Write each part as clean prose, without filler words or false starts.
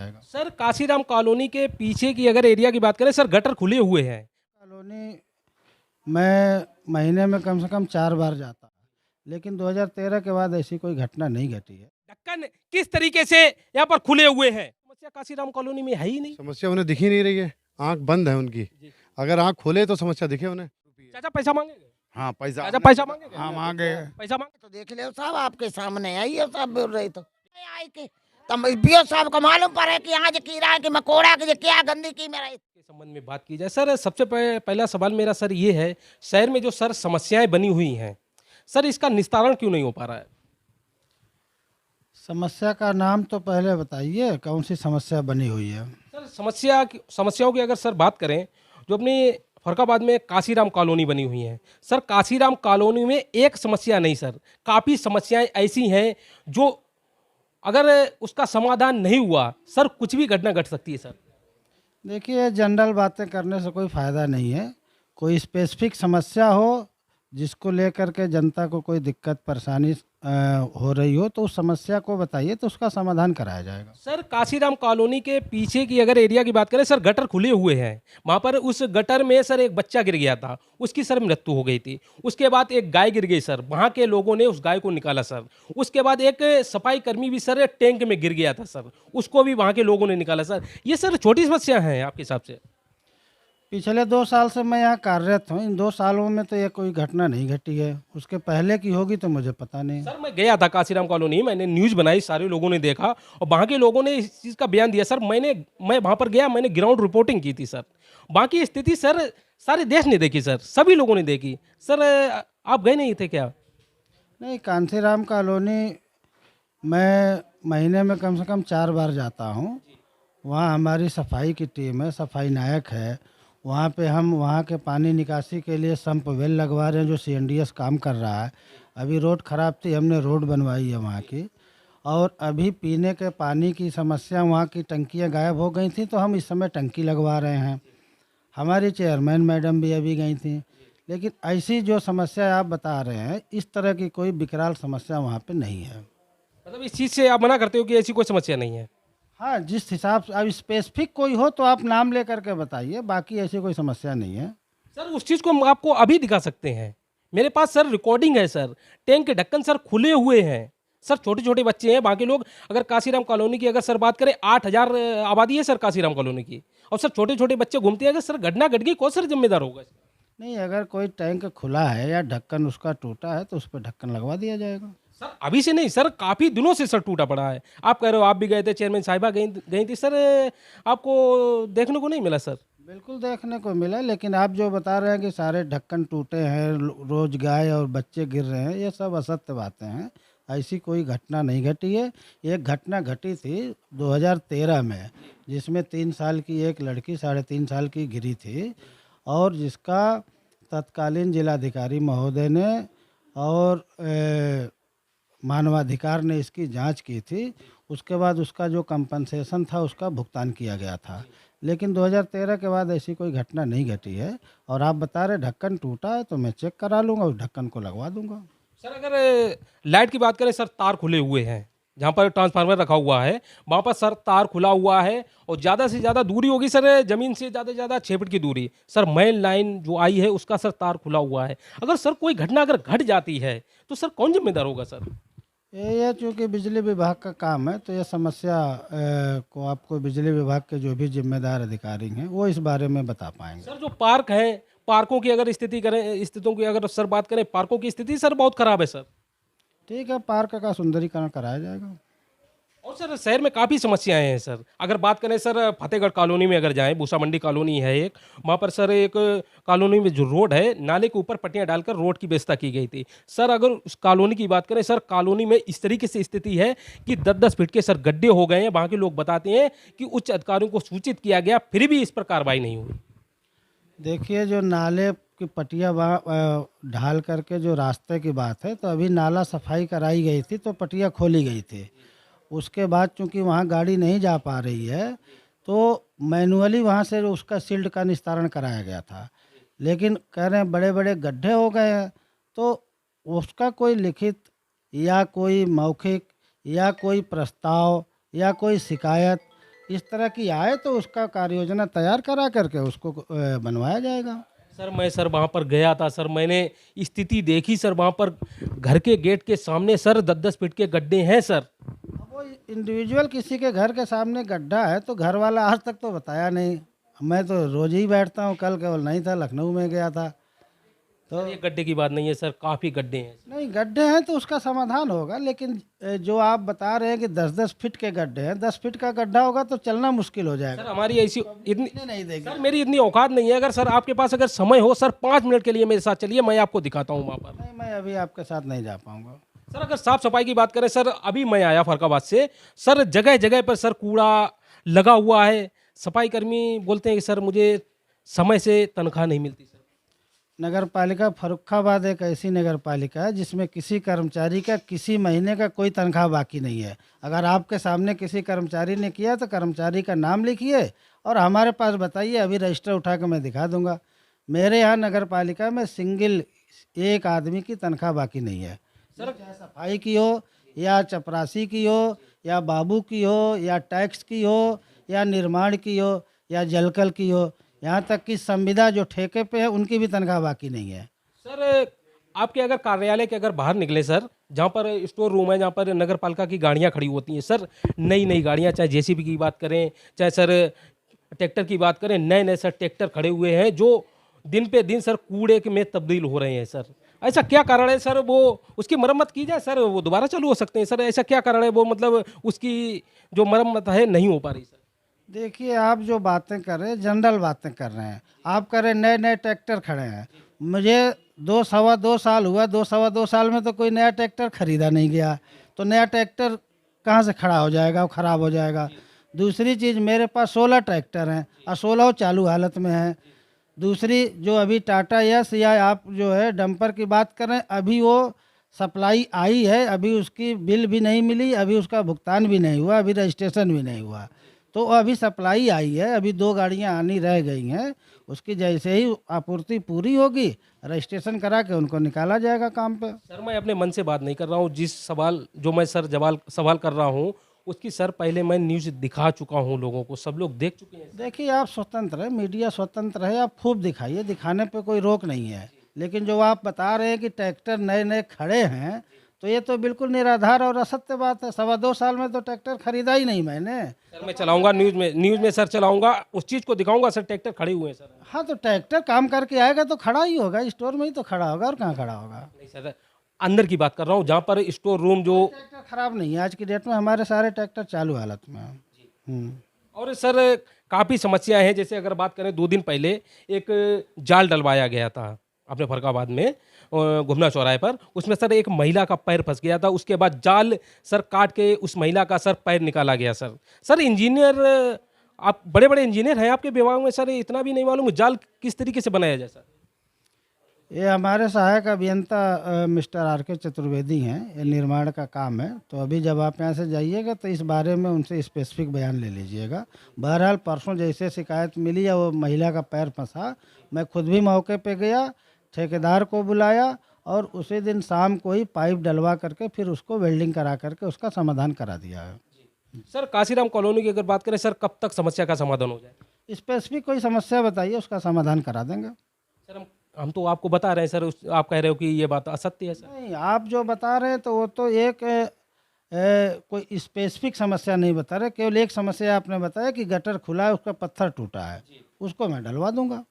जाएगा। Sir Kashiram colony के पीछे की अगर एरिया की बात करें सर, गटर खुले हुए हैं। कॉलोनी मैं महीने में कम से कम 4 बार जाता, लेकिन 2013 के बाद ऐसी कोई घटना नहीं घटी है। ढक्कन किस तरीके से यहाँ पर खुले हुए हैं, समस्या काशीराम कॉलोनी में है ही नहीं। समस्या उन्हें दिख ही नहीं रही है, आंख बंद है उनकी। जी। अगर आंख खोले तो समस्या दिखे उन्हें। चाचा पैसा मांगेंगे? हाँ पैसा चाचा पैसा मांगेंगे? हाँ मांगे। पैसा मांगे तो देख ले साहब, आपके सामने आई है, सब बोल रहे तो आई के तब बीओ साहब को मालूम पड़े कि आज कीड़ा की मकोड़ा की क्या गंदी की मेरा के संबंध में बात की जाए सर, सबसे पहला सवाल मेरा सर ये है, शहर में जो सर समस्याएं बनी हुई हैं सर, इसका निस्तारण क्यों नहीं हो पा रहा है? समस्या का नाम तो पहले बताइए, कौन सी समस्या बनी हुई है? सर समस्याओं की अगर सर बात करें, जो अपनी फरुखाबाद में काशीराम कॉलोनी बनी हुई है सर, काशीराम कॉलोनी में एक समस्या नहीं सर, काफ़ी समस्याएं ऐसी हैं जो अगर उसका समाधान नहीं हुआ सर, कुछ भी घटना घट सकती है सर। देखिए, जनरल बातें करने से कोई फ़ायदा नहीं है। कोई स्पेसिफिक समस्या हो जिसको लेकर के जनता को कोई दिक्कत परेशानी हो रही हो, तो उस समस्या को बताइए, तो उसका समाधान कराया जाएगा। सर काशीराम कॉलोनी के पीछे की अगर एरिया की बात करें सर, गटर खुले हुए हैं, वहाँ पर उस गटर में सर एक बच्चा गिर गया था, उसकी सर मृत्यु हो गई थी। उसके बाद एक गाय गिर गई सर, वहाँ के लोगों ने उस गाय को निकाला सर। उसके बाद एक सफाई कर्मी भी सर टैंक में गिर गया था सर, उसको भी वहाँ के लोगों ने निकाला सर। ये सर छोटी समस्या है आपके हिसाब से? पिछले 2 साल से मैं यहाँ कार्यरत हूँ, इन 2 सालों में तो ये कोई घटना नहीं घटी है। उसके पहले की होगी तो मुझे पता नहीं। सर मैं गया था काशीराम कॉलोनी, मैंने न्यूज़ बनाई, सारे लोगों ने देखा और वहाँ के लोगों ने इस चीज़ का बयान दिया सर। मैं वहाँ पर गया, मैंने ग्राउंड रिपोर्टिंग की थी सर। बाकी स्थिति सर सारे देश ने देखी सर, सभी लोगों ने देखी सर। आप गए नहीं थे क्या? नहीं, कांसीराम कॉलोनी मैं महीने में कम से कम 4 बार जाता हूँ। वहाँ हमारी सफाई की टीम है, सफाई नायक है। वहाँ पे हम वहाँ के पानी निकासी के लिए सम्प वेल लगवा रहे हैं, जो सीएनडीएस काम कर रहा है। अभी रोड ख़राब थी, हमने रोड बनवाई है वहाँ की। और अभी पीने के पानी की समस्या, वहाँ की टंकियाँ गायब हो गई थी, तो हम इस समय टंकी लगवा रहे हैं। हमारी चेयरमैन मैडम भी अभी गई थी। लेकिन ऐसी जो समस्या आप बता रहे हैं, इस तरह की कोई विकराल समस्या वहाँ पे नहीं है। मतलब इस चीज़ से आप मना करते हो कि ऐसी कोई समस्या नहीं है? हाँ, जिस हिसाब से अब स्पेसिफिक कोई हो तो आप नाम लेकर के बताइए, बाकी ऐसी कोई समस्या नहीं है। सर उस चीज़ को हम आपको अभी दिखा सकते हैं, मेरे पास सर रिकॉर्डिंग है सर। टैंक के ढक्कन सर खुले हुए हैं सर, छोटे छोटे बच्चे हैं। बाकी लोग अगर काशीराम कॉलोनी की अगर सर बात करें, 8,000 आबादी है सर काशीराम कॉलोनी की, और सर छोटे छोटे बच्चे घूमते हैं। अगर सर घटना घट गई, कौन सर जिम्मेदार होगा इसका? नहीं, अगर कोई टैंक खुला है या ढक्कन उसका टूटा है तो उस पर ढक्कन लगवा दिया जाएगा। सर अभी से नहीं सर, काफ़ी दिनों से सर टूटा पड़ा है। आप कह रहे हो आप भी गए थे, चेयरमैन साहिबा गई गई थी सर, आपको देखने को नहीं मिला सर? बिल्कुल देखने को मिला, लेकिन आप जो बता रहे हैं कि सारे ढक्कन टूटे हैं, रोज गाय और बच्चे गिर रहे हैं, ये सब असत्य बातें हैं। ऐसी कोई घटना नहीं घटी है। एक घटना घटी थी 2013 में, जिसमें 3 साल की एक लड़की 3.5 साल की गिरी थी, और जिसका तत्कालीन जिलाधिकारी महोदय ने और मानवाधिकार ने इसकी जांच की थी। उसके बाद उसका जो कंपनसेशन था उसका भुगतान किया गया था। लेकिन 2013 के बाद ऐसी कोई घटना नहीं घटी है। और आप बता रहे ढक्कन टूटा है, तो मैं चेक करा लूँगा, उस ढक्कन को लगवा दूँगा। सर अगर लाइट की बात करें सर, तार खुले हुए हैं, जहाँ पर ट्रांसफार्मर रखा हुआ है वहाँ पर सर तार खुला हुआ है, और ज़्यादा से ज़्यादा दूरी होगी सर, ज़मीन से ज़्यादा से ज़्यादा 6 फीट की दूरी सर, मेन लाइन जो आई है उसका सर तार खुला हुआ है। अगर सर कोई घटना अगर घट जाती है तो सर कौन जिम्मेदार होगा सर? ये चूँकि बिजली विभाग का काम है, तो ये समस्या को आपको बिजली विभाग के जो भी जिम्मेदार अधिकारी हैं वो इस बारे में बता पाएंगे। सर जो पार्क हैं, पार्कों की अगर स्थितियों की अगर सर बात करें, पार्कों की स्थिति सर बहुत खराब है सर। ठीक है, पार्क का सुंदरीकरण कराया जाएगा। और सर शहर में काफ़ी समस्याएं हैं सर। अगर बात करें सर, फतेहगढ़ कॉलोनी में अगर जाएं, भूसा मंडी कॉलोनी है एक, वहाँ पर सर एक कॉलोनी में जो रोड है, नाले के ऊपर पट्टियाँ डालकर रोड की व्यवस्था की गई थी सर। अगर उस कॉलोनी की बात करें सर, कॉलोनी में इस तरीके से स्थिति है कि 10-10 फीट के सर गड्ढे हो गए हैं। वहाँ के लोग बताते हैं कि उच्च अधिकारियों को सूचित किया गया, फिर भी इस पर कार्रवाई नहीं हुई। देखिए, जो नाले की पटिया ढाल करके जो रास्ते की बात है, तो अभी नाला सफाई कराई गई थी तो पटिया खोली गई थी। उसके बाद चूंकि वहाँ गाड़ी नहीं जा पा रही है, तो मैनुअली वहाँ से उसका सिल्ट का निस्तारण कराया गया था। लेकिन कह रहे हैं बड़े बड़े गड्ढे हो गए हैं, तो उसका कोई लिखित या कोई मौखिक या कोई प्रस्ताव या कोई शिकायत इस तरह की आए तो उसका कार्य योजना तैयार करा करके उसको बनवाया जाएगा। सर वहाँ पर गया था सर, मैंने स्थिति देखी सर, वहाँ पर घर के गेट के सामने सर 10-10 फीट के गड्ढे हैं सर। अब वो इंडिविजुअल किसी के घर के सामने गड्ढा है तो घर वाला आज तक तो बताया नहीं। मैं तो रोज ही बैठता हूँ, कल केवल नहीं था, लखनऊ में गया था। सर ये गड्ढे की बात नहीं है सर, काफ़ी गड्ढे हैं। नहीं, गड्ढे हैं तो उसका समाधान होगा, लेकिन जो आप बता रहे हैं कि 10-10 फीट के गड्ढे हैं, 10 फीट का गड्ढा होगा तो चलना मुश्किल हो सर जाएगा। हमारी ऐसी इतनी नहीं देगी। सर मेरी इतनी औकात नहीं है। अगर सर आपके पास अगर समय हो सर 5 मिनट के लिए मेरे साथ चलिए, मैं आपको दिखाता हूँ वहाँ पर। नहीं, मैं अभी आपके साथ नहीं जा पाऊंगा। सर अगर साफ सफाई की बात करें सर, अभी मैं आया फरकाबाद से सर, जगह जगह पर सर कूड़ा लगा हुआ है। सफाई कर्मी बोलते हैं कि सर मुझे समय से तनख्वाह नहीं मिलती। सर नगर पालिका फर्रुखाबाद एक ऐसी नगर पालिका है जिसमें किसी कर्मचारी का किसी महीने का कोई तनख्वाह बाकी नहीं है। अगर आपके सामने किसी कर्मचारी ने किया तो कर्मचारी का नाम लिखिए और हमारे पास बताइए, अभी रजिस्टर उठा के मैं दिखा दूंगा। मेरे यहाँ नगर पालिका में सिंगल एक आदमी की तनख्वाह बाकी नहीं है। सर चाहे सफाई की हो या चपरासी की हो या बाबू की हो या टैक्स की हो या निर्माण की हो या जलकल की हो, यहाँ तक कि संविदा जो ठेके पे है उनकी भी तनख्वाह बाकी नहीं है। सर आपके अगर कार्यालय के अगर बाहर निकले सर, जहाँ पर स्टोर रूम है, जहाँ पर नगर पालिका की गाड़ियाँ खड़ी होती हैं सर, नई नई गाड़ियाँ, चाहे जेसीबी की बात करें, चाहे सर ट्रैक्टर की बात करें, नए नए सर ट्रैक्टर खड़े हुए हैं जो दिन पे दिन सर कूड़े के में तब्दील हो रहे हैं। सर ऐसा क्या कारण है सर? वो उसकी मरम्मत की जाए सर, वो दोबारा चालू हो सकते हैं सर। ऐसा क्या कारण है वो, मतलब उसकी जो मरम्मत है नहीं हो पा रही सर? देखिए, आप जो बातें कर रहे हैं जनरल बातें कर रहे हैं। आप कह रहे हैं नए नए ट्रैक्टर खड़े हैं। मुझे 2 साल हुआ, 2 साल में तो कोई नया ट्रैक्टर खरीदा नहीं गया, तो नया ट्रैक्टर कहाँ से खड़ा हो जाएगा, वो ख़राब हो जाएगा। दूसरी चीज़, मेरे पास 16 ट्रैक्टर हैं और 16 चालू हालत में हैं। दूसरी, जो अभी टाटा यस या आप जो है डंपर की बात कर रहे हैं, अभी वो सप्लाई आई है, अभी उसकी बिल भी नहीं मिली, अभी उसका भुगतान भी नहीं हुआ, अभी रजिस्ट्रेशन भी नहीं हुआ। तो अभी सप्लाई आई है, अभी 2 गाड़ियां आनी रह गई हैं। उसकी जैसे ही आपूर्ति पूरी होगी, रजिस्ट्रेशन करा के उनको निकाला जाएगा काम पे। सर मैं अपने मन से बात नहीं कर रहा हूँ। जिस सवाल जो मैं सर सवाल कर रहा हूँ उसकी सर पहले मैं न्यूज़ दिखा चुका हूँ लोगों को, सब लोग देख चुके हैं। देखिए, आप स्वतंत्र है, मीडिया स्वतंत्र है, आप खूब दिखाइए, दिखाने पे कोई रोक नहीं है। लेकिन जो आप बता रहे हैं कि ट्रैक्टर नए नए खड़े हैं, तो ये तो बिल्कुल निराधार और असत्य बात है। 2.25 साल में तो ट्रैक्टर खरीदा ही नहीं मैंने। सर मैं चलाऊंगा न्यूज़ में सर चलाऊंगा, उस चीज़ को दिखाऊंगा सर, ट्रैक्टर खड़े हुए हैं सर। हाँ, तो ट्रैक्टर काम करके आएगा तो खड़ा ही होगा, स्टोर में ही तो खड़ा होगा, और कहाँ खड़ा होगा। नहीं सर, अंदर की बात कर रहा हूँ जहाँ पर स्टोर रूम जो। ट्रैक्टर खराब नहीं है, आज की डेट में हमारे सारे ट्रैक्टर चालू हालत में हैं। और सर काफ़ी समस्याएं हैं। जैसे अगर बात करें 2 दिन पहले एक जाल डलवाया गया था अपने फरकाबाद में घुमना चौराहे पर, उसमें सर एक महिला का पैर फंस गया था। उसके बाद जाल सर काट के उस महिला का सर पैर निकाला गया। सर इंजीनियर, आप बड़े बड़े इंजीनियर हैं आपके विभाग में सर, इतना भी नहीं मालूम जाल किस तरीके से बनाया जाए सर? ये हमारे सहायक अभियंता मिस्टर आर.के. चतुर्वेदी हैं, ये निर्माण का काम है। तो अभी जब आप यहाँ से जाइएगा तो इस बारे में उनसे स्पेसिफिक बयान ले लीजिएगा। बहरहाल परसों जैसे शिकायत मिली या वो महिला का पैर फंसा, मैं खुद भी मौके पे गया, ठेकेदार को बुलाया और उसी दिन शाम को ही पाइप डलवा करके फिर उसको वेल्डिंग करा करके उसका समाधान करा दिया है। सर काशीराम कॉलोनी की अगर बात करें सर, कब तक समस्या का समाधान हो जाए? स्पेसिफिक कोई समस्या बताइए, उसका समाधान करा देंगे। सर हम तो आपको बता रहे हैं सर, आप कह रहे हो कि ये बात असत्य है सर। नहीं, आप जो बता रहे हैं तो वो तो एक कोई स्पेसिफिक समस्या नहीं बता रहे, केवल एक समस्या आपने बताया कि गटर खुला है, उसका पत्थर टूटा है, उसको मैं डलवा दूंगा।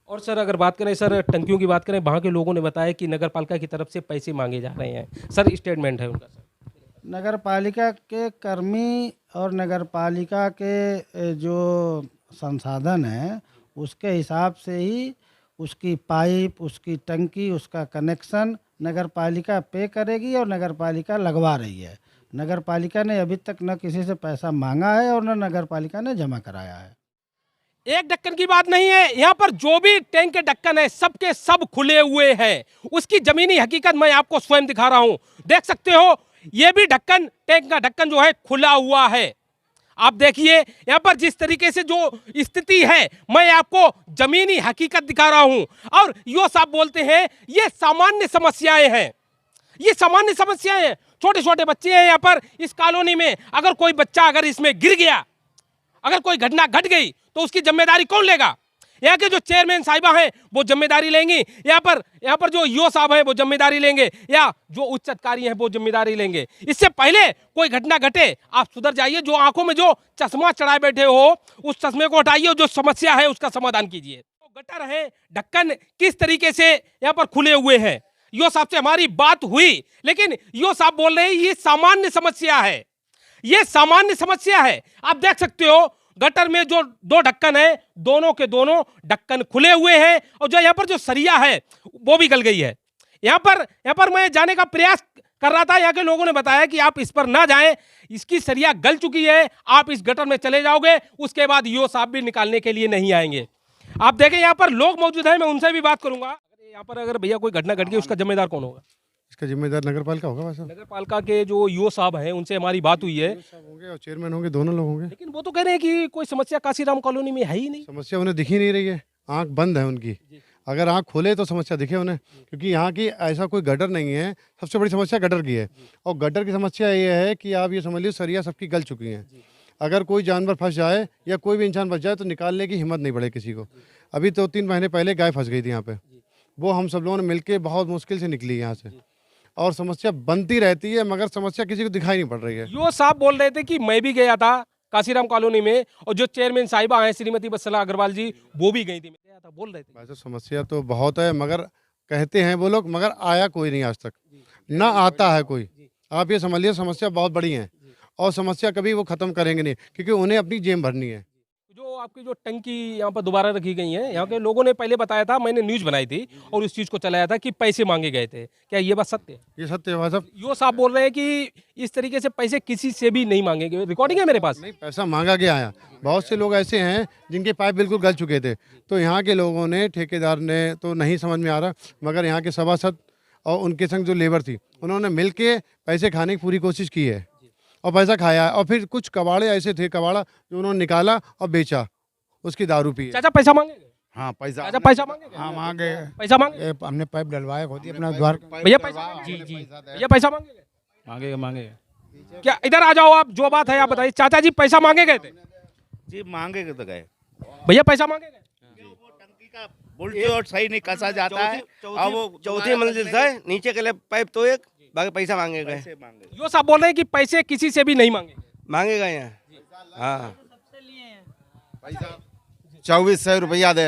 और सर अगर बात करें सर टंकियों की बात करें, वहाँ के लोगों ने बताया कि नगर पालिका की तरफ से पैसे मांगे जा रहे हैं सर, स्टेटमेंट है उनका सर। नगर पालिका के कर्मी और नगर पालिका के जो संसाधन हैं उसके हिसाब से ही उसकी पाइप, उसकी टंकी, उसका कनेक्शन नगर पालिका पे करेगी और नगर पालिका लगवा रही है। नगर पालिका ने अभी तक न किसी से पैसा मांगा है और न नगर पालिका ने जमा कराया है। एक ढक्कन की बात नहीं है, यहाँ पर जो भी टैंक के ढक्कन है सबके सब खुले हुए हैं। उसकी जमीनी हकीकत मैं आपको स्वयं दिखा रहा हूँ, देख सकते हो। ये भी ढक्कन, टैंक का ढक्कन जो है खुला हुआ है। आप देखिए यहाँ पर जिस तरीके से जो स्थिति है, मैं आपको जमीनी हकीकत दिखा रहा हूं। और यो साहब बोलते हैं ये सामान्य समस्याएं हैं, ये सामान्य समस्याएं हैं। छोटे छोटे बच्चे हैं यहाँ पर इस कॉलोनी में, अगर कोई बच्चा अगर इसमें गिर गया अगर कोई घटना घट गई तो उसकी जिम्मेदारी कौन लेगा? यहाँ के जो चेयरमैन साहिबा हैं वो जिम्मेदारी लेंगी, यहाँ पर जो ईओ साहब हैं वो जिम्मेदारी लेंगे, या जो उच्च अधिकारी हैं वो जिम्मेदारी लेंगे? इससे पहले कोई घटना घटे आप सुधर जाइए। जो आंखों में जो चश्मा चढ़ाए बैठे हो उस चश्मे को हटाइए, जो समस्या है उसका समाधान कीजिए। तो गटर है, ढक्कन किस तरीके से यहाँ पर खुले हुए हैं, ईओ साहब से हमारी बात हुई, लेकिन ईओ साहब बोल रहे हैं ये सामान्य समस्या है, ये सामान्य समस्या है। आप देख सकते हो गटर में जो दो ढक्कन है, दोनों के दोनों ढक्कन खुले हुए हैं, और जो यहाँ पर जो सरिया है वो भी गल गई है। यहाँ पर मैं जाने का प्रयास कर रहा था, यहाँ के लोगों ने बताया कि आप इस पर ना जाएं, इसकी सरिया गल चुकी है, आप इस गटर में चले जाओगे, उसके बाद ईओ साहब भी निकालने के लिए नहीं आएंगे। आप देखें यहाँ पर लोग मौजूद हैं, मैं उनसे भी बात करूंगा। यहाँ पर अगर भैया कोई घटना घट गई उसका जिम्मेदार कौन होगा? इसका जिम्मेदार नगर पालिका होगा वैसे। नगर पालिका के जो ईओ साहब हैं उनसे हमारी बात हुई है, होंगे और चेयरमैन होंगे, दोनों लोग होंगे। लेकिन वो तो कह रहे हैं कि कोई समस्या काशीराम कॉलोनी में है ही नहीं। समस्या उन्हें दिख ही नहीं रही है, आंख बंद है उनकी। अगर आंख खोले तो समस्या दिखे उन्हें, क्योंकि यहाँ की ऐसा कोई गटर नहीं है। सबसे बड़ी समस्या गटर की है, और गटर की समस्या ये है कि आप ये समझ लीजिए सरिया सबकी गल चुकी हैं। अगर कोई जानवर फंस जाए या कोई भी इंसान फंस जाए तो निकालने की हिम्मत नहीं पड़े किसी को। अभी 2-3 महीने पहले गाय फंस गई थी यहाँ पे, वो हम सब लोगों ने मिलके बहुत मुश्किल से निकली यहाँ से, और समस्या बनती रहती है मगर समस्या किसी को दिखाई नहीं पड़ रही है। ईओ साहब बोल रहे थे कि मैं भी गया था काशीराम कॉलोनी में, और जो चेयरमैन साहिबा हैं श्रीमती वत्सला अग्रवाल जी वो भी गई थी, मैं गया था, बोल रहे थे। वैसे समस्या तो बहुत है, मगर कहते हैं वो लोग, मगर आया कोई नहीं आज तक, ना आता है कोई। आप ये समझ लीजिए समस्या बहुत बड़ी है, और समस्या कभी वो खत्म करेंगे नहीं, क्योंकि उन्हें अपनी जेब भरनी है। जो आपकी जो टंकी यहाँ पर दोबारा रखी गई है, यहाँ के लोगों ने पहले बताया था, मैंने न्यूज बनाई थी और उस चीज को चलाया था कि पैसे मांगे गए थे, क्या ये बात सत्य है? ये सत्य है भाई साहब। ईओ साहब बोल रहे हैं कि इस तरीके से पैसे किसी से भी नहीं मांगे गए, रिकॉर्डिंग है मेरे पास। नहीं, पैसा मांगा गया है। बहुत से लोग ऐसे हैं जिनके पाइप बिल्कुल गल चुके थे, तो यहाँ के लोगों ने, ठेकेदार ने, तो नहीं समझ में आ रहा, मगर यहाँ के सभासद और उनके संग जो लेबर थी उन्होंने मिल के पैसे खाने की पूरी कोशिश की है, और पैसा खाया है। और फिर कुछ कबाड़े ऐसे थे, कबाड़ा जो उन्होंने निकाला और बेचा, उसकी दारू पी। चाचा पैसा मांगे गए? हाँ पैसा, चाचा पैसा मांगे गए? हाँ मांगे। पैसा मांगे? ये हमने पाइप डलवाया होती अपना द्वार। भैया पैसा? जी भैया पैसा मांगे गए? मांगे। क्या इधर आ जाओ आप, जो बात है आप बताइए। चाचा जी पैसा मांगे गए थे? जी मांगे तो गए। भैया पैसा मांगे गए? बुलटी और सही नहीं कसा जाता है, और वो चौथी मंजिल से नीचे के लिए पाइप तो एक बाकी पैसा मांगे गए। ईओ साहब बोल रहे हैं कि पैसे किसी से भी नहीं मांगे गए हैं। हाँ 2400 रुपया दे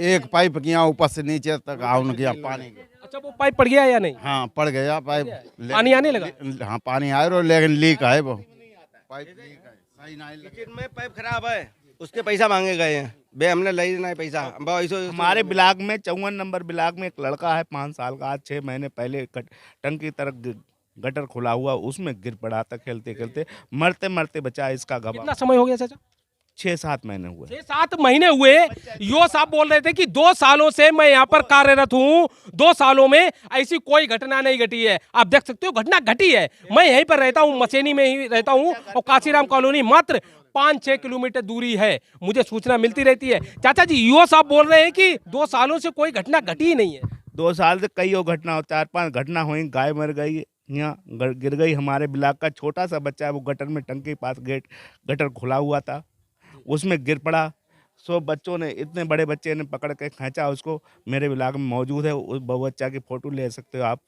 एक पाइप किया ऊपर से नीचे तक आउन किया पानी के। अच्छा वो पाइप पड़ गया या नहीं? हाँ पड़ गया पाइप, पानी आने लगा? हाँ पानी आ रहा, लेकिन लीक है वो पाइप, लीक है, सही नहीं लगा। किचन में पाइप खराब है, उसके पैसा मांगे गए हैं। बे हमने ले लेना है पैसा। हमारे ब्लॉक में 54 नंबर ब्लॉक में एक लड़का है 5 साल का, आज 6 महीने पहले टंकी तरफ गटर खुला हुआ, उसमें गिर पड़ा था खेलते खेलते, मरते मरते बचा इसका कितना गवा। समय हो गया चाचा? 6-7 महीने हुए। 6-7 महीने हुए। ईओ साहब बोल रहे थे कि 2 सालों से मैं यहाँ पर कार्यरत हूँ, 2 सालों में ऐसी कोई घटना नहीं घटी है। आप देख सकते हो घटना घटी है। मैं यहीं पर रहता हूँ, मसेनी में ही रहता हूँ, और काशीराम कॉलोनी मात्र 5-6 किलोमीटर दूरी है, मुझे सूचना मिलती रहती है। चाचा जी ईओ साहब बोल रहे हैं कि 2 सालों से कोई घटना घटी ही नहीं है। 2 साल से कई घटना, 4-5 घटना हुई। गाय मर गई, यहाँ गिर गई। हमारे ब्लॉक का छोटा सा बच्चा है, वो गटर में टंकी के पास गटर खुला हुआ था, उसमें गिर पड़ा। 100 बच्चों ने, इतने बड़े बच्चे ने पकड़ के खींचा उसको। मेरे ब्लॉक में मौजूद है, उस बच्चा की फोटो ले सकते हो आप,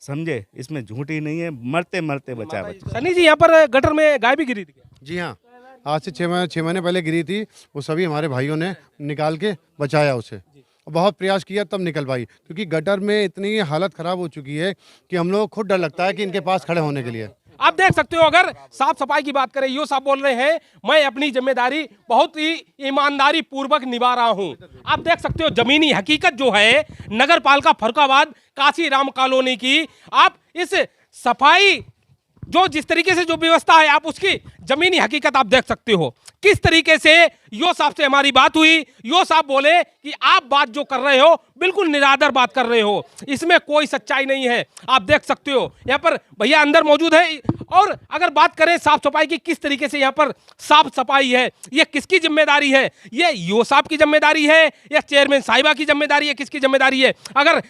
समझे, इसमें झूठ ही नहीं है। मरते मरते बचा बच्चा। सनी जी यहाँ पर गटर में गाय भी गिरी थी? जी हाँ, आज से 6 महीने पहले गिरी थी, वो सभी हमारे भाइयों ने निकाल के बचाया उसे। बहुत प्रयास किया तब निकल पाई, क्योंकि गटर में इतनी हालत ख़राब हो चुकी है कि हम लोग खुद डर लगता है कि इनके पास खड़े होने के लिए। आप देख सकते हो, अगर साफ सफाई की बात करें, ईओ साहब बोल रहे हैं मैं अपनी जिम्मेदारी बहुत ही ईमानदारी पूर्वक निभा रहा हूं। आप देख सकते हो जमीनी हकीकत जो है नगर पालिका फर्रुखाबाद काशीराम कॉलोनी की, आप इस सफाई जो जिस तरीके से जो व्यवस्था है, आप उसकी जमीनी हकीकत आप देख सकते हो। किस तरीके से ईओ साहब से हमारी बात हुई, ईओ साहब बोले कि आप बात जो कर रहे हो बिल्कुल निरादर बात कर रहे हो, इसमें कोई सच्चाई नहीं है। आप देख सकते हो यहाँ पर भैया अंदर मौजूद है। और अगर बात करें साफ सफाई की, किस तरीके से यहाँ पर साफ सफाई है, ये किसकी जिम्मेदारी है? ये ईओ साहब की जिम्मेदारी है या चेयरमैन साहिबा की जिम्मेदारी है? किसकी जिम्मेदारी है? अगर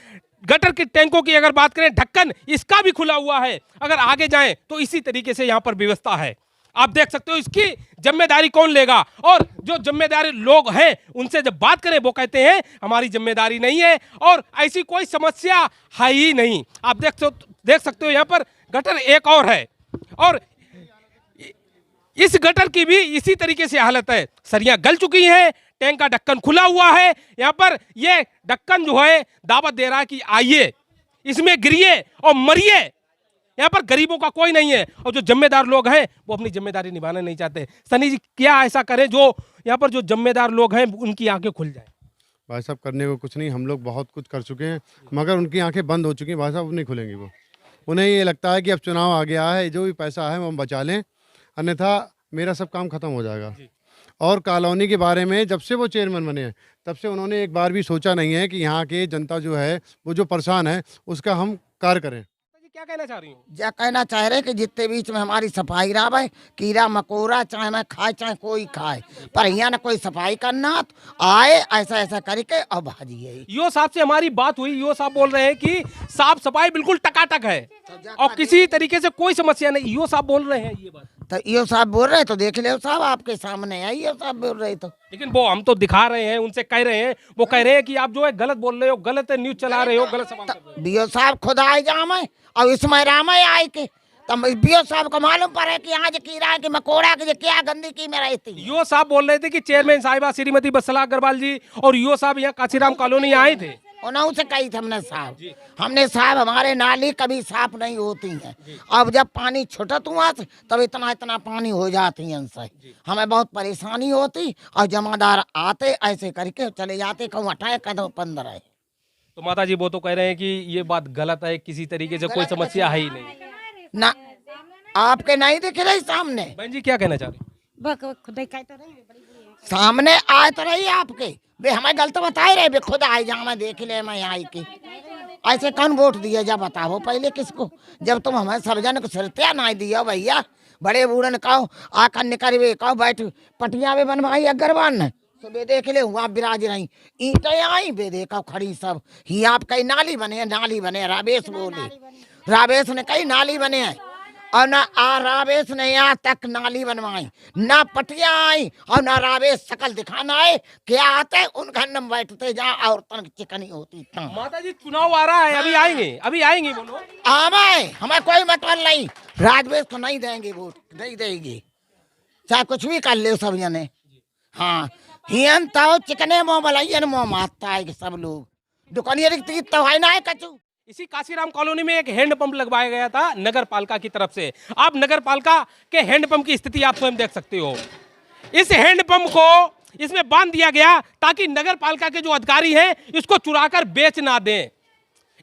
गटर के टैंकों की अगर बात करें, ढक्कन इसका भी खुला हुआ है, अगर आगे जाएं तो इसी तरीके से यहाँ पर व्यवस्था है। आप देख सकते हो इसकी जिम्मेदारी कौन लेगा। और जो जिम्मेदारी लोग हैं उनसे जब बात करें वो कहते हैं हमारी जिम्मेदारी नहीं है और ऐसी कोई समस्या है ही नहीं। आप देख सकते हो यहाँ पर गटर एक और है और इस गटर की भी इसी तरीके से हालत है। सरियां गल चुकी हैं, टैंक का ढक्कन खुला हुआ है। यहाँ पर ये ढक्कन जो है दावत दे रहा है कि आइए इसमें गिरिए और मरिए। यहाँ पर गरीबों का कोई नहीं है और जो जिम्मेदार लोग हैं वो अपनी जिम्मेदारी निभाना नहीं चाहते। सनी जी क्या ऐसा करें जो यहाँ पर जो जिम्मेदार लोग हैं उनकी आंखें खुल जाए। भाई साहब करने को कुछ नहीं, हम लोग बहुत कुछ कर चुके हैं मगर उनकी आंखें बंद हो चुकी हैं। भाई साहब नहीं खुलेंगी वो। उन्हें ये लगता है कि अब चुनाव आ गया है, जो भी पैसा है वो हम बचा लें, अन्यथा मेरा सब काम खत्म हो जाएगा। और कॉलोनी के बारे में जब से वो चेयरमैन बने हैं तब से उन्होंने एक बार भी सोचा नहीं है कि यहाँ के जनता जो है वो जो परेशान है उसका हम कार्य करें। क्या कहना चाह रही हूँ? क्या कहना चाह रहे कि जितने बीच में हमारी सफाई रहा कीड़ा मकोड़ा चाहे मैं खाए चाहे कोई खाए, पर यहाँ न कोई सफाई करना तो आए ऐसा ऐसा करके और भाजिए। यो साहब से हमारी बात हुई, यो साहब बोल रहे हैं कि साफ सफाई बिल्कुल टकाटक है और किसी तरीके से कोई समस्या नहीं। यो साहब बोल रहे हैं ये बात। तो यो साहब बोल रहे तो देख ले साहब आपके सामने आई यो साहब बोल रहे तो। लेकिन वो हम तो दिखा रहे हैं, उनसे कह रहे हैं, वो कह रहे हैं कि आप जो है गलत बोल रहे हो, गलत न्यूज चला रहे हो, गलत सवाल कर रहे हो। बीओ साहब खुद आए जाम है और इसमें राम आए के तब बीओ साहब को मालूम पड़े कि यहाँ जो कीड़ा है कि मकोड़ा की क्या गंदी की में रहती। यो साहब बोल रहे थे कि चेयरमैन साहिबा श्रीमती बसला अग्रवाल जी और यो साहब यहाँ काशीराम कॉलोनी आए थे। उन्होंने से कही थी हमने साहब हमारे नाली कभी साफ नहीं होती हैं, अब जब पानी छुटत हुआ तब इतना इतना पानी हो जाती है इनसे हमें बहुत परेशानी होती और जमादार आते ऐसे करके चले जाते कहूँ 18 कदम 15। तो माता जी वो तो कह रहे हैं कि ये बात गलत है, किसी तरीके से कोई समस्या है ही नहीं ना। आपके नहीं दिख रही सामने? बहन जी क्या कहना चाह रही? सामने आए तो रही आपके वे हमें गलत बताए रहे, वे खुद आए जहाँ मैं देख ले मैं आई की ऐसे कौन वोट दिया जब बताओ पहले किसको, जब तुम हमें सब जन को सिरतिया ना दिया भैया। बड़े बूढ़न कहो आकर निकर वे कहो बैठ पटिया वे बनवाई अग्रवाल ने तो वे देख ले वहाँ बिराज रही ईंटें आई वे देखा खड़ी सब ही आप कई नाली बने रावेश बोले रावेश ने कई नाली बने हैं और ना रावेश ने यहाँ तक नाली बनवाई ना पटिया आई और ना रावेश शकल दिखाना है क्या आते उन घर में बैठते जहाँ औरतन चिकनी होती। माता जी चुनाव आ रहा है, अभी आएंगे बोलो। हमें कोई मतलब नहीं, राजवेश को नहीं देंगे वोट, नहीं देंगे चाहे कुछ भी कर ले सब जने। हाँ हियन तो चिकने मुँह बलाइन मुँह मारता है सब लोग दुकानिया रिक्ति तो है ना है कचू। इसी काशीराम कॉलोनी में एक हैंडपंप लगवाया गया था नगर पालिका की तरफ से। आप नगर पालिका के हैंडपंप की स्थिति आप स्वयं देख सकते हो। इस हैंडपंप को इसमें बांध दिया गया ताकि नगर पालिका के जो अधिकारी हैं इसको चुराकर बेच ना दें,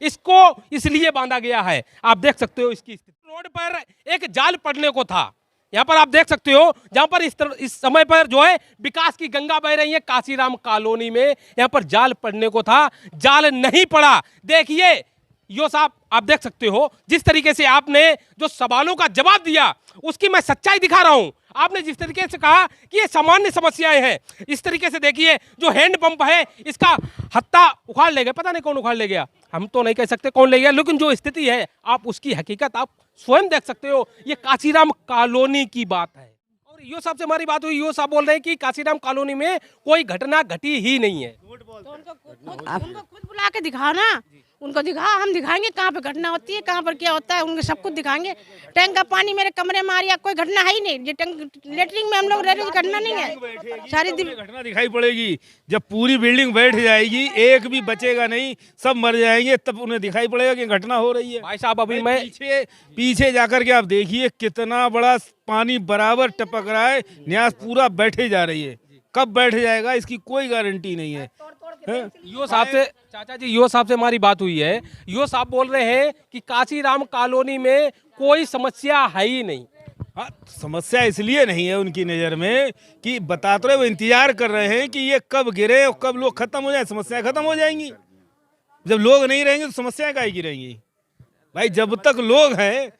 इसको इसलिए बांधा गया है। आप देख सकते हो इसकी स्थिति। रोड पर एक जाल पड़ने को था, यहाँ पर आप देख सकते हो जहाँ पर इस समय पर जो है विकास की गंगा बह रही है काशीराम कॉलोनी में, यहाँ पर जाल पड़ने को था, जाल नहीं पड़ा। देखिए यो साहब आप देख सकते हो जिस तरीके से आपने जो सवालों का जवाब दिया उसकी मैं सच्चाई दिखा रहा हूं। आपने जिस तरीके से कहा कि ये सामान्य समस्याएं हैं, इस तरीके से देखिए जो हैंडपंप है इसका हत्ता उखाड़ ले गया, पता नहीं कौन उखाड़ ले गया, हम तो नहीं कह सकते कौन ले गया, लेकिन जो स्थिति है आप उसकी हकीकत आप स्वयं देख सकते हो। ये काशीराम कॉलोनी की बात है और यो साहब से हमारी बात हुई, यो साहब बोल रहे हैं कि काशीराम कॉलोनी में कोई घटना घटी ही नहीं है। तो उनको खुद बुला के दिखाओ ना, उनको दिखाओ, हम दिखाएंगे कहाँ पे घटना होती है, कहाँ पर क्या होता है, उनको सब कुछ दिखाएंगे। टैंक का पानी मेरे कमरे में आ रहा, कोई घटना है ही नहीं। ये टैंक लेटरिन में हम लोग रह रहे, घटना नहीं है। सारी घटना दिखाई पड़ेगी जब पूरी बिल्डिंग बैठ जाएगी, एक भी बचेगा नहीं, सब मर जाएंगे, तब उन्हें दिखाई पड़ेगा कि घटना हो रही है। भाई साहब अभी मैं पीछे जाकर के आप देखिए कितना बड़ा पानी बराबर टपक रहा है, न्यास पूरा बैठे जा रही है, कब बैठ जाएगा इसकी कोई गारंटी नहीं है। यो साहब से चाचा जी यो साहब से हमारी बात हुई है, यो साहब बोल रहे हैं कि काशीराम कॉलोनी में कोई समस्या है ही नहीं। हाँ, समस्या इसलिए नहीं है उनकी नज़र में कि बताते रहे, वो इंतजार कर रहे हैं कि ये कब गिरे और कब लोग खत्म हो जाए, समस्याएं खत्म हो जाएंगी। जब लोग नहीं रहेंगे तो समस्याएं काहे की रहेंगी भाई? जब तक लोग हैं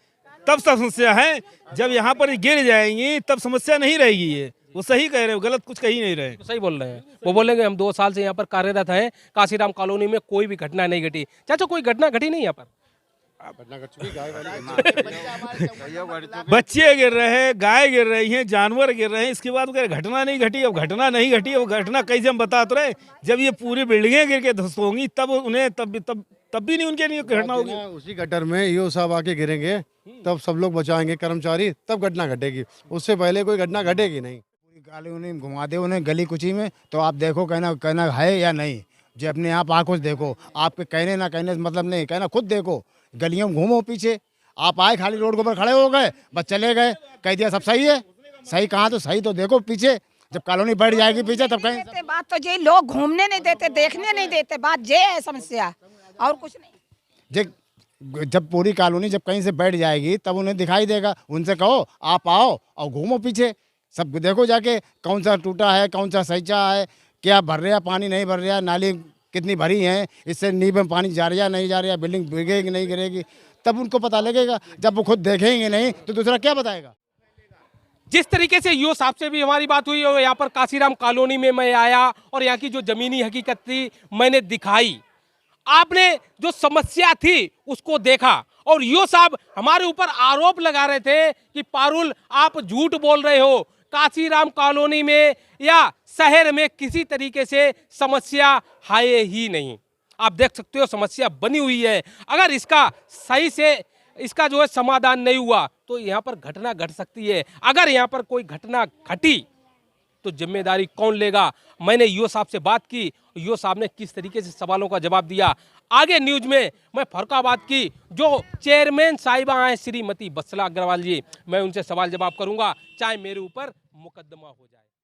तब समस्या है, जब यहाँ पर गिर जाएंगी तब समस्या नहीं रहेगी। ये वो सही कह रहे हो, गलत कुछ कही नहीं रहे। तो सही बोल रहे हैं, वो बोलेंगे हम 2 साल से यहाँ पर कार्यरत हैं, काशीराम कॉलोनी में कोई भी घटना नहीं घटी। चाचा कोई घटना घटी नहीं यहाँ पर? बच्चे गिर रहे हैं, गाय गिर रही हैं, जानवर गिर रहे हैं, इसके बाद अगर घटना नहीं घटी, अब घटना नहीं घटी, अब घटना कैसे हम बता तो रहे। जब ये पूरी बिल्डिंगें गिर के ध्वस्त होंगी तब उन्हें तब भी नहीं उनके लिए घटना होगी। उसी गटर में ईओ साहब आके गिरेंगे तब सब लोग बचाएंगे कर्मचारी, तब घटना घटेगी, उससे पहले कोई घटना घटेगी नहीं। पूरी कॉलोनी में घुमा दे उन्हें गली कुची में, तो आप देखो कहना है या नहीं। जो अपने आप आंखों से देखो, आपके कहने ना कहने से मतलब नहीं, कहना खुद देखो। गलियों में घूमो पीछे, आप आए खाली रोड के ऊपर खड़े हो गए, बस चले गए, कह दिया सब सही है। सही कहाँ, तो सही तो देखो पीछे, जब कॉलोनी बढ़ जाएगी पीछे तब कहीं। बात तो ये लोग घूमने नहीं देते, देखने नहीं देते, बात ये है समस्या, और कुछ नहीं। जब पूरी कॉलोनी जब कहीं से बैठ जाएगी तब उन्हें दिखाई देगा। उनसे कहो आप आओ और घूमो पीछे, सब देखो जाके कौन सा टूटा है, कौन सा सहीचा है, क्या भर रहा, पानी नहीं भर रहा, नाली कितनी भरी है, इससे नींव में पानी जा रहा नहीं जा रहा, बिल्डिंग गिरेगी नहीं गिरेगी, तब उनको पता लगेगा। जब वो खुद देखेंगे नहीं तो दूसरा क्या बताएगा। जिस तरीके से यूओ साहब से भी हमारी बात हुई और यहाँ पर काशीराम कॉलोनी में मैं आया और यहाँ की जो जमीनी हकीकत थी मैंने दिखाई, आपने जो समस्या थी उसको देखा और यूओ साहब हमारे ऊपर आरोप लगा रहे थे कि पारुल आप झूठ बोल रहे हो, काशीराम कॉलोनी में या शहर में किसी तरीके से समस्या है ही नहीं। आप देख सकते हो समस्या बनी हुई है। अगर इसका सही से इसका जो है समाधान नहीं हुआ तो यहाँ पर घटना घट सकती है। अगर यहाँ पर कोई घटना घटी तो जिम्मेदारी कौन लेगा। मैंने यूओ साहब से बात की, यूओ साहब ने किस तरीके से सवालों का जवाब दिया। आगे न्यूज में मैं फरुखाबाद की जो चेयरमैन साहिबा हैं श्रीमती बत्सला अग्रवाल जी, मैं उनसे सवाल जवाब करूंगा, चाहे मेरे ऊपर मुकदमा हो जाए।